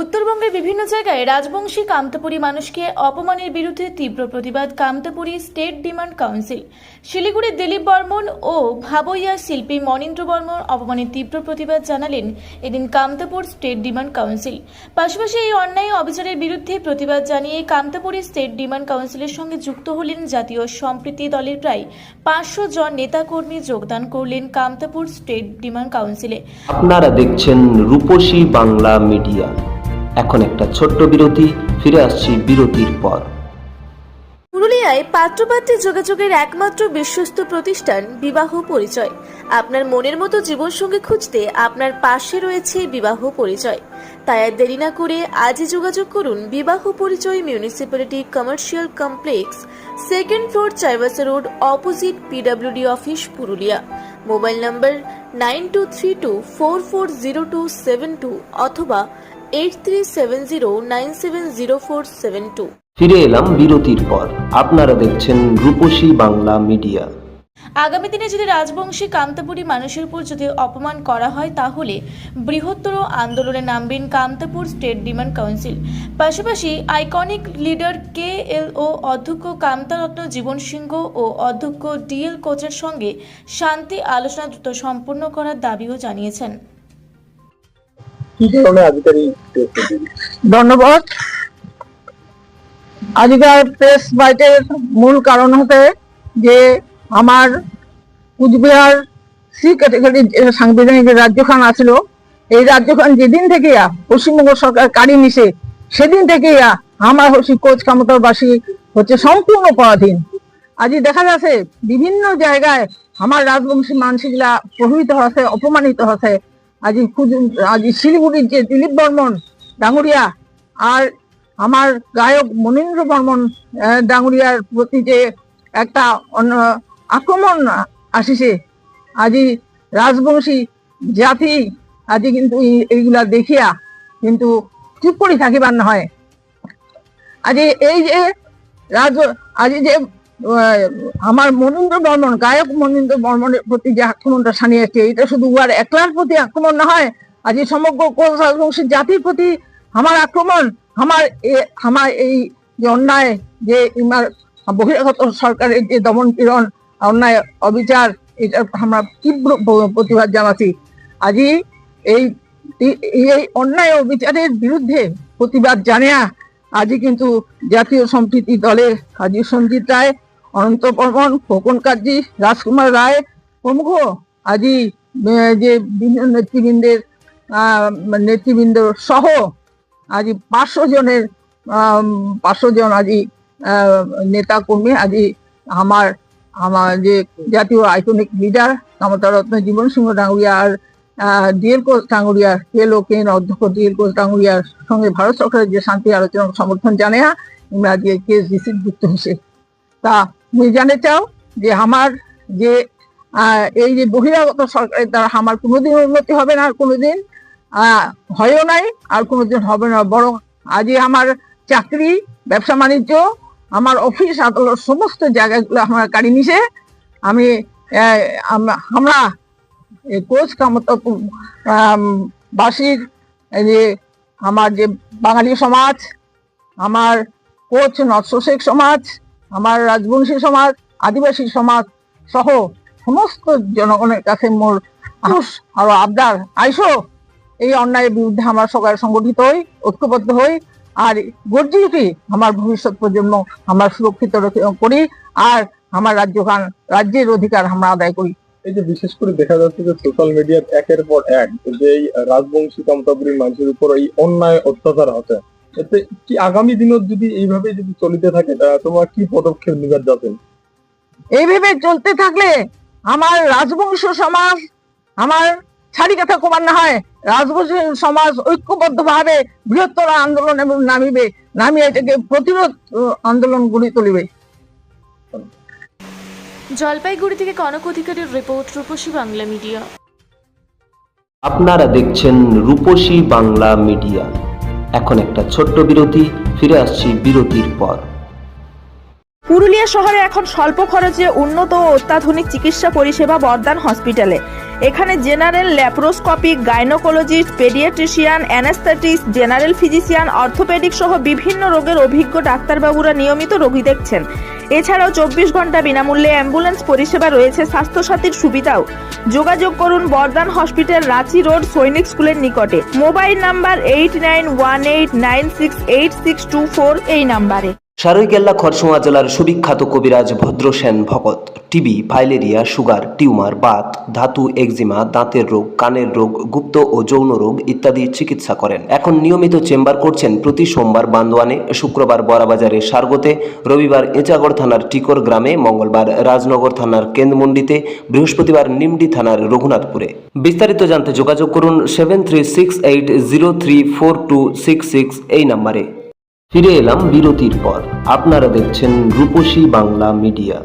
উত্তরবঙ্গের বিভিন্ন জায়গায় রাজবংশী কামতাপুরী মানুষকে অপমানের বিরুদ্ধে তীব্র প্রতিবাদ। Kamtapuri state demand council. শিলিগুড়ির দিলীপ বর্মন ও ভাবইয়া শিল্পী মনীন্দ্র বর্মন অপমানের তীব্র প্রতিবাদ জানালেন এদিন কামতাপুর স্টেট ডিমান্ড কাউন্সিল। পাশাপাশি এই অন্যায় অবিচারের বিরুদ্ধে প্রতিবাদ জানিয়ে কামতাপুরী স্টেট ডিমান্ড কাউন্সিলের সঙ্গে যুক্ত হলেন জাতীয় সম্প্রীতি দলের প্রায় 500 জন নেতাকর্মী। যোগদান করলেন কামতাপুর স্টেট ডিমান্ড কাউন্সিলে। আপনারা দেখছেন রূপসী বাংলা মিডিয়া। এখন একটা ছোট্ট বিরতি, ফিরে আসছি বিরতির পর। পুরুলিয়ায় পাত্রপাত্রী যোগাযোগের একমাত্র বিশ্বস্ত প্রতিষ্ঠান বিবাহ পরিচয়। আপনার মনের মতো জীবনসঙ্গী খুঁজতে আপনার পাশে রয়েছে বিবাহ পরিচয়। তাই আর দেরি না করে আজই যোগাযোগ করুন বিবাহ পরিচয়, municipality commercial complex, 2nd floor, Chaibasa road, opposite PWD office, Purulia. Mobile নম্বর 9232440272 অথবা 8370970472। ফিরে এলাম বিরতির পর। আপনারা দেখছেন রূপসী বাংলা মিডিয়া। আগামী দিনে যদি রাজবংশী কামতাপুরী মানুষের উপর যদি অপমান করা হয় তাহলে বৃহত্তর আন্দোলনে নামবেন কামতাপুর স্টেট ডিমান্ড কাউন্সিল। পাশাপাশি আইকনিক লিডার KLO অধ্যক্ষ কামতারত্ন জীবন সিংহ ও অধ্যক্ষ DL কোচের সঙ্গে শান্তি আলোচনা দ্রুত সম্পন্ন করার দাবিও জানিয়েছেন। ধন্যবাদ। আজকের প্রেস বাইটের মূল কারণ হতে যে আমার কুচবিহার সি ক্যাটাগরির সাংবিধানিক রাজ্যখান আছিল, এই রাজ্যখান যেদিন থেকে পশ্চিমবঙ্গ সরকার কাড়ি নিছে সেদিন থেকে আমার কোচ কামতাবাসী হচ্ছে সম্পূর্ণ পরাধীন। আজ দেখা যাচ্ছে বিভিন্ন জায়গায় আমার রাজবংশী মানুষগুলা প্রভাবিত হচ্ছে, অপমানিত হচ্ছে। আজ শিলিগুড়ির যে দিলীপ বর্মন ডাঙ্গুরিয়া আর আমার গায়ক মনীন্দ্র বর্মন ডাঙ্গুরিয়ার প্রতি যে একটা আক্রমণ আসিছে, আজি রাজবংশী জাতি আজি কিন্তু এইগুলা দেখিয়া কিন্তু চুপ করে থাকিবার না হয়। আজি এই যে আজি যে আমার মনীন্দ্র বর্মন, গায়ক মনীন্দ্র বর্মনের প্রতি যে আক্রমণটা সানিয়েছে, এটা শুধু উহার একলার প্রতি আক্রমণ না হয়, আজি সমগ্র কোচ রাজবংশী জাতির প্রতি আমার আক্রমণ। আমার এই যে অন্যায়, যে বহিরাগত সরকারের যে দমন পীড়ন, অন্যায় অবিচার, এটা আমরা তীব্র প্রতিবাদ জানাচ্ছি। আজি এই অন্যায় অবিচারের বিরুদ্ধে প্রতিবাদ জানিয়া আজি কিন্তু জাতীয় সম্প্রীতি দলের আজি সঞ্জিত রায়, অনন্ত বর্মন, খোকন কাজী, রাজকুমার রায় প্রমুখ আজি যে বিভিন্ন নেতৃবৃন্দ সহ আজি 500 জন আজি নেতা কর্মী আজি আমার যে জাতীয় আইকনিক লিডার কামতারত্ন জীবন সিংহ ডাঙ্গুরিয়া আর DL কোচ ডাঙ্গুরিয়া, KLO অধ্যক্ষ DL কোচ ডাঙ্গুরিয়ার সঙ্গে ভারত সরকারের যে শান্তি আলোচনা সমর্থন জানিয়া আমরা যে কেস রিসিভ যুক্ত হয়েছে। তা তুমি জানতে চাও যে আমার যে এই যে বহিরাগত সরকারের দ্বারা আমার কোনোদিন উন্নতি হবে না, আর কোনোদিন হয়ও নাই, আর কোনোদিন হবে না। বরং আজ আমার চাকরি, ব্যবসা বাণিজ্য, আমার অফিস আদালত সমস্ত জায়গাগুলো আমার কাড়ি নিছে। আমরা কোচ কামতাপুর বাসীর যে আমার যে বাঙালি সমাজ, আমার কোচ নর্থ শেখ সমাজ, আমার রাজবংশী সমাজ, আদিবাসী সমাজ সহ সমস্ত জনগণের কাছে মোর আরো আবদার, আইসো এই অন্যায়ের বিরুদ্ধে আমরা সবাই সংগঠিত হই, ঐক্যবদ্ধ হই, আর গর্জে উঠি আমার ভবিষ্যৎ প্রজন্ম আমরা সুরক্ষিত করি, আর আমার রাজ্যের অধিকার আমরা আদায় করি। এই যে বিশেষ করে দেখা যাচ্ছে যে সোশ্যাল মিডিয়ার একের পর এক যে এই রাজবংশী কামতাপুরী মানুষের উপর এই অন্যায় অত্যাচার হচ্ছে, এতে কি আগামী দিনত যদি এইভাবে যদি চলিতে থাকে তোমার কি পদক্ষেপ নিবার যাবেন? এইভাবে চলতে থাকলে আমার রাজবংশ সমাজ আমার ছাড়ি কথা কমার না হয়, রাজবংশী সমাজ ঐক্যবদ্ধ ভাবে বৃহত্তর আন্দোলন এবং নামিয়ে এটাকে প্রতিরোধ আন্দোলন গড়ে তুলিবে। জলপাইগুড়ি থেকে কনক অধিকারীর রিপোর্ট, রূপসী বাংলা মিডিয়া। আপনারা দেখছেন রূপসী বাংলা মিডিয়া। এখন একটা ছোট্ট বিরতি, ফিরে আসছি বিরতির পর। পুরুলিয়া শহরে এখন স্বল্প খরচে উন্নত ও অত্যাধুনিক চিকিৎসা পরিষেবা বর্ধমান হসপিটালে। এখানে general, laparoscopic, gynaecologist, paediatrician, anaesthetist, general physician, orthopaedic সহ বিভিন্ন রোগের অভিজ্ঞ ডাক্তারবাবুরা নিয়মিত রোগী দেখছেন। এছাড়াও 24 ঘন্টা বিনামূল্যে অ্যাম্বুলেন্স পরিষেবা রয়েছে, স্বাস্থ্যসাথীর সুবিধাও। যোগাযোগ করুন বর্ধমান হসপিটাল, রাঁচি রোড, সৈনিক স্কুলের নিকটে। মোবাইল নাম্বার 8918968624 এই নাম্বারে। সারৈকেল্লা খরসুয়া জেলার সুবিখ্যাত কবিরাজ ভদ্রসেন ভকত TB, filaria, sugar, tumour, Baat, ধাতু, একজিমা, দাঁতের রোগ, কানের রোগ, গুপ্ত ও যৌন রোগ ইত্যাদি চিকিৎসা করেন। এখন নিয়মিত চেম্বার করছেন প্রতি সোমবার বান্দোয়ানে, শুক্রবার বড়াবাজারে সারগোতে, রবিবার এঁচাগড় থানার টিকর গ্রামে, মঙ্গলবার রাজনগর থানার কেন্দ্রমন্ডিতে, বৃহস্পতিবার নিমডি থানার রঘুনাথপুরে। বিস্তারিত জানতে যোগাযোগ করুন 7368034266 এই নাম্বারে। ফিরে এলাম বিরতির পর। আপনারা দেখছেন রূপসী বাংলা মিডিয়া।